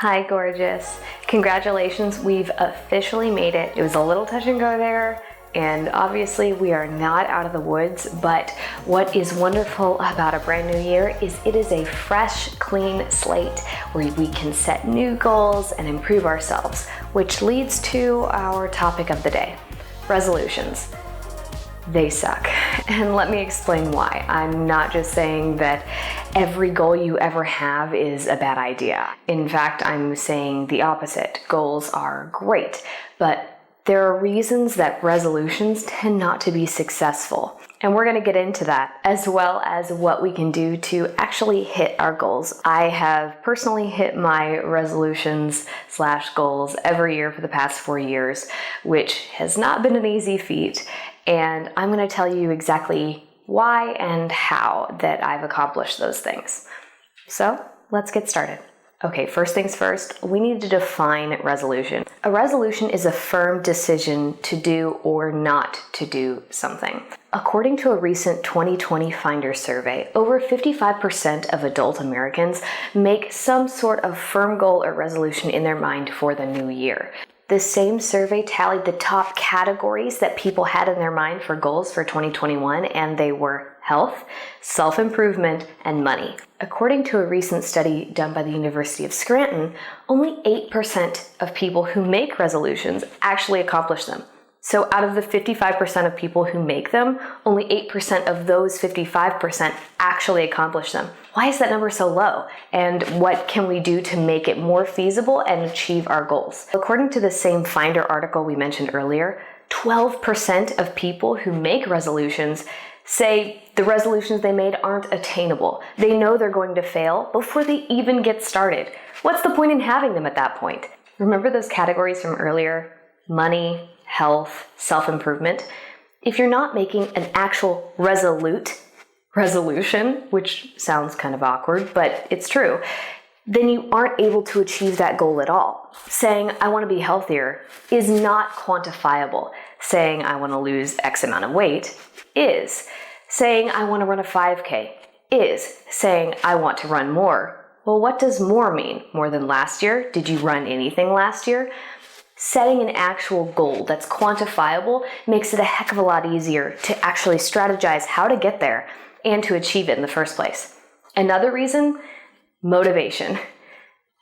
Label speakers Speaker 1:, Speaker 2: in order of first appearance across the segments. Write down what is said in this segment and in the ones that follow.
Speaker 1: Hi, gorgeous. Congratulations, we've officially made it. It was a little touch and go there, and obviously we are not out of the woods, but what is wonderful about a brand new year is it is a fresh, clean slate where we can set new goals and improve ourselves, which leads to our topic of the day, resolutions. They suck. And let me explain why. I'm not just saying that every goal you ever have is a bad idea. In fact, I'm saying the opposite. Goals are great, but there are reasons that resolutions tend not to be successful. And we're going to get into that, as well as what we can do to actually hit our goals. I have personally hit my resolutions/goals every year for the past 4 years, which has not been an easy feat. And I'm going to tell you exactly why and how that I've accomplished those things. So let's get started. Okay, first things first, we need to define resolution. A resolution is a firm decision to do or not to do something. According to a recent 2020 Finder survey, over 55% of adult Americans make some sort of firm goal or resolution in their mind for the new year. The same survey tallied the top categories that people had in their mind for goals for 2021, and they were health, self-improvement, and money. According to a recent study done by the University of Scranton, only 8% of people who make resolutions actually accomplish them. So out of the 55% of people who make them, only 8% of those 55% actually accomplish them. Why is that number so low? And what can we do to make it more feasible and achieve our goals? According to the same Finder article we mentioned earlier, 12% of people who make resolutions say the resolutions they made aren't attainable. They know they're going to fail before they even get started. What's the point in having them at that point? Remember those categories from earlier? Money, health, self-improvement. If you're not making an actual resolute resolution, which sounds kind of awkward, but it's true, then you aren't able to achieve that goal at all. Saying, I want to be healthier is not quantifiable. Saying, I want to lose X amount of weight is. Saying, I want to run a 5K is. Saying, I want to run more. Well, what does more mean? More than last year? Did you run anything last year? Setting an actual goal that's quantifiable makes it a heck of a lot easier to actually strategize how to get there and to achieve it in the first place. Another reason, motivation.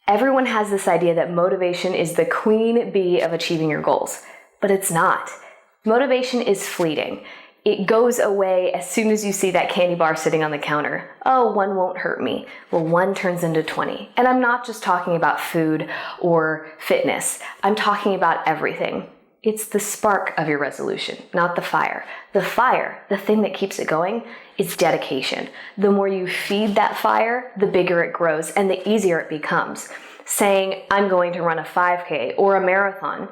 Speaker 1: Everyone has this idea that motivation is the queen bee of achieving your goals, but it's not. Motivation is fleeting. It goes away as soon as you see that candy bar sitting on the counter. Oh, one won't hurt me. Well, one turns into 20. And I'm not just talking about food or fitness. I'm talking about everything. It's the spark of your resolution, not the fire. The fire, the thing that keeps it going, is dedication. The more you feed that fire, the bigger it grows and the easier it becomes. Saying, I'm going to run a 5K or a marathon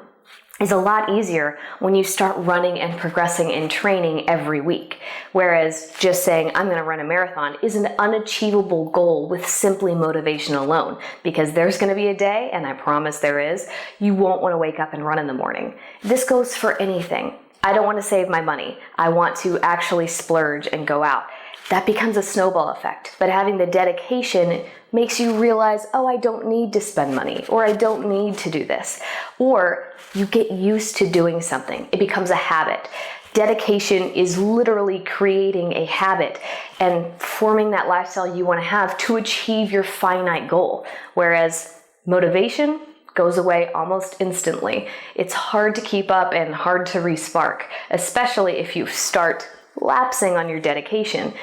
Speaker 1: is a lot easier when you start running and progressing in training every week. Whereas just saying, I'm going to run a marathon is an unachievable goal with simply motivation alone, because there's going to be a day, and I promise there is, you won't want to wake up and run in the morning. This goes for anything. I don't want to save my money. I want to actually splurge and go out. That becomes a snowball effect. But having the dedication makes you realize, oh, I don't need to spend money, or I don't need to do this. Or you get used to doing something. It becomes a habit. Dedication is literally creating a habit and forming that lifestyle you want to have to achieve your finite goal. Whereas motivation goes away almost instantly. It's hard to keep up and hard to re-spark, especially if you start lapsing on your dedication.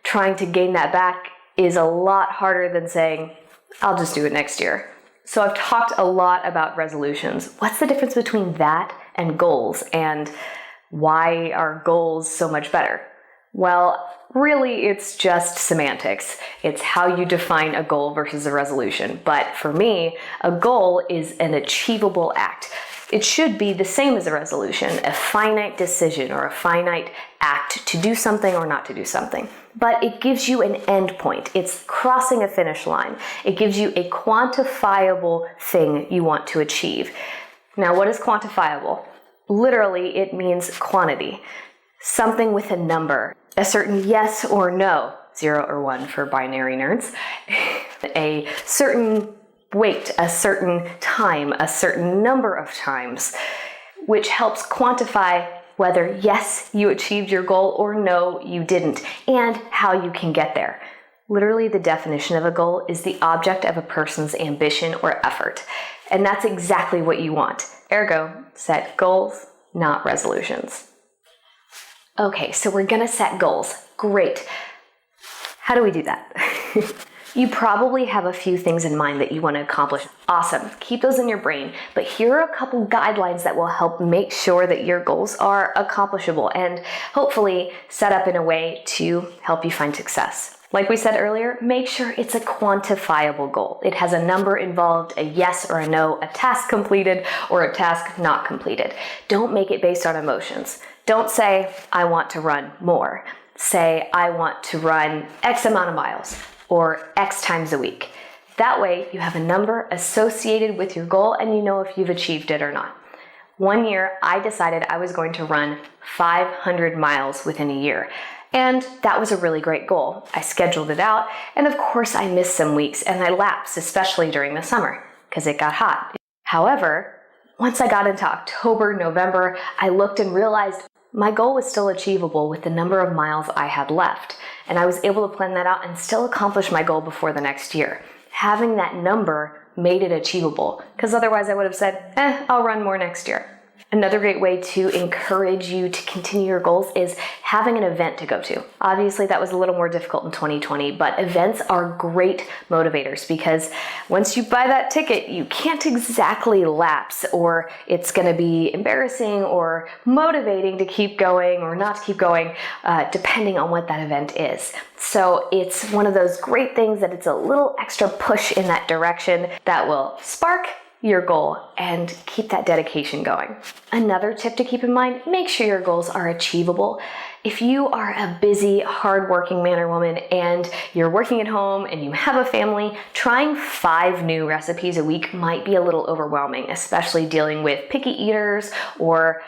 Speaker 1: Trying to gain that back is a lot harder than saying, I'll just do it next year. So I've talked a lot about resolutions. What's the difference between that and goals, and why are goals so much better? Well, really, it's just semantics. It's how you define a goal versus a resolution. But for me, a goal is an achievable act. It should be the same as a resolution, a finite decision or a finite act to do something or not to do something. But it gives you an end point. It's crossing a finish line. It gives you a quantifiable thing you want to achieve. Now, what is quantifiable? Literally, it means quantity. Something with a number, a certain yes or no, 0 or 1 for binary nerds, a certain weight a certain time, a certain number of times, which helps quantify whether yes, you achieved your goal or no, you didn't, and how you can get there. Literally, the definition of a goal is the object of a person's ambition or effort. And that's exactly what you want. Ergo, set goals, not resolutions. Okay, so we're gonna set goals. Great. How do we do that? You probably have a few things in mind that you want to accomplish. Awesome. Keep those in your brain. But here are a couple guidelines that will help make sure that your goals are accomplishable and hopefully set up in a way to help you find success. Like we said earlier, make sure it's a quantifiable goal. It has a number involved, a yes or a no, a task completed or a task not completed. Don't make it based on emotions. Don't say, I want to run more. Say, I want to run X amount of miles or X times a week. That way you have a number associated with your goal and you know if you've achieved it or not. One year, I decided I was going to run 500 miles within a year. And that was a really great goal. I scheduled it out, and of course I missed some weeks and I lapsed, especially during the summer, because it got hot. However, once I got into October, November, I looked and realized my goal was still achievable with the number of miles I had left. And I was able to plan that out and still accomplish my goal before the next year. Having that number made it achievable, because otherwise I would have said, I'll run more next year. Another great way to encourage you to continue your goals is having an event to go to. Obviously, that was a little more difficult in 2020, but events are great motivators because once you buy that ticket, you can't exactly lapse, or it's going to be embarrassing or motivating to keep going or not to keep going, depending on what that event is. So it's one of those great things that it's a little extra push in that direction that will spark your goal and keep that dedication going. Another tip to keep in mind, make sure your goals are achievable. If you are a busy, hardworking man or woman and you're working at home and you have a family, trying 5 new recipes a week might be a little overwhelming, especially dealing with picky eaters or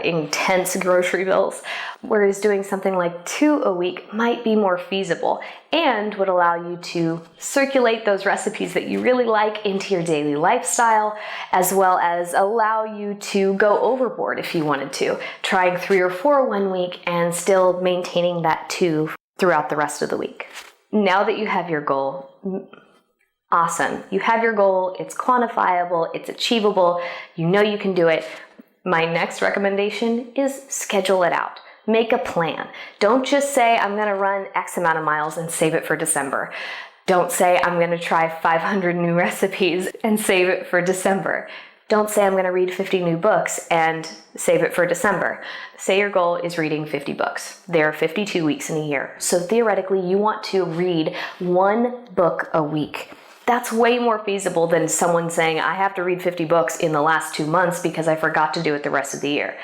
Speaker 1: intense grocery bills, whereas doing something like 2 a week might be more feasible and would allow you to circulate those recipes that you really like into your daily lifestyle, as well as allow you to go overboard if you wanted to, trying 3 or 4 one week and still maintaining that 2 throughout the rest of the week. Now that you have your goal, awesome. You have your goal, it's quantifiable, it's achievable, you know you can do it. My next recommendation is schedule it out. Make a plan. Don't just say, I'm going to run X amount of miles and save it for December. Don't say, I'm going to try 500 new recipes and save it for December. Don't say, I'm going to read 50 new books and save it for December. Say your goal is reading 50 books. There are 52 weeks in a year. So theoretically, you want to read 1 book a week. That's way more feasible than someone saying, I have to read 50 books in the last 2 months because I forgot to do it the rest of the year.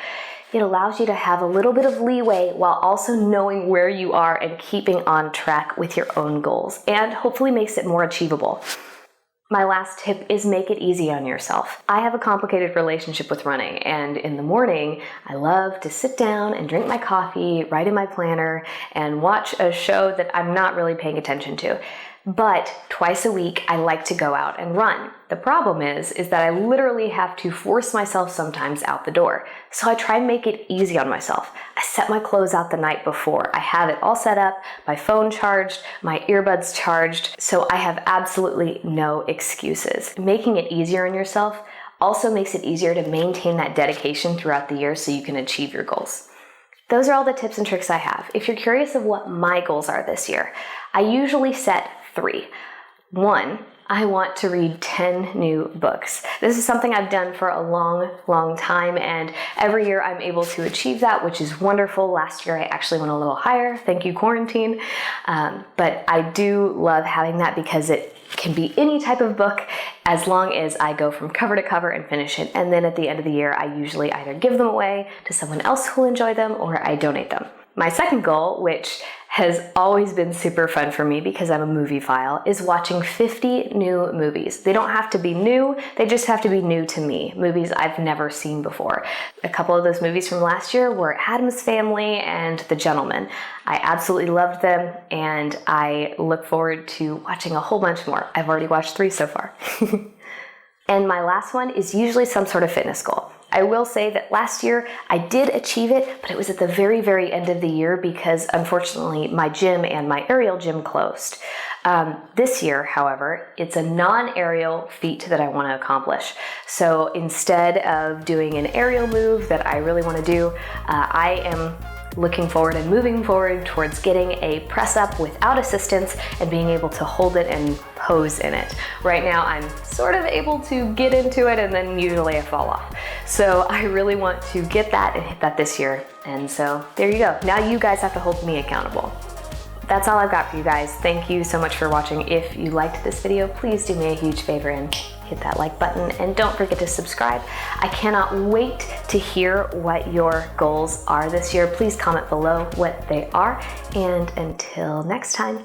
Speaker 1: It allows you to have a little bit of leeway while also knowing where you are and keeping on track with your own goals, and hopefully makes it more achievable. My last tip is make it easy on yourself. I have a complicated relationship with running, and in the morning, I love to sit down and drink my coffee, write in my planner, and watch a show that I'm not really paying attention to. But twice a week, I like to go out and run. The problem is that I literally have to force myself sometimes out the door. So I try and make it easy on myself. I set my clothes out the night before. I have it all set up, my phone charged, my earbuds charged, so I have absolutely no excuses. Making it easier on yourself also makes it easier to maintain that dedication throughout the year so you can achieve your goals. Those are all the tips and tricks I have. If you're curious of what my goals are this year, I usually set 3. 1, I want to read 10 new books. This is something I've done for a long time, and every year I'm able to achieve that, which is wonderful. Last year I actually went a little higher. Thank you, quarantine. But I do love having that because it can be any type of book as long as I go from cover to cover and finish it. And then at the end of the year, I usually either give them away to someone else who will enjoy them or I donate them. My second goal, which has always been super fun for me because I'm a moviephile, is watching 50 new movies. They don't have to be new, they just have to be new to me, movies I've never seen before. A couple of those movies from last year were Addams Family and The Gentleman. I absolutely loved them, and I look forward to watching a whole bunch more. I've already watched 3 so far. And my last one is usually some sort of fitness goal. I will say that last year I did achieve it, but it was at the very, very end of the year because unfortunately my gym and my aerial gym closed. This year, however, it's a non-aerial feat that I want to accomplish. So instead of doing an aerial move that I really want to do, I am looking forward and moving forward towards getting a press up without assistance and being able to hold it and pose in it. Right now I'm sort of able to get into it and then usually I fall off. So I really want to get that and hit that this year. And so there you go. Now you guys have to hold me accountable. That's all I've got for you guys. Thank you so much for watching. If you liked this video, please do me a huge favor and hit that like button, and don't forget to subscribe. I cannot wait to hear what your goals are this year. Please comment below what they are, and until next time,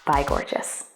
Speaker 1: bye gorgeous.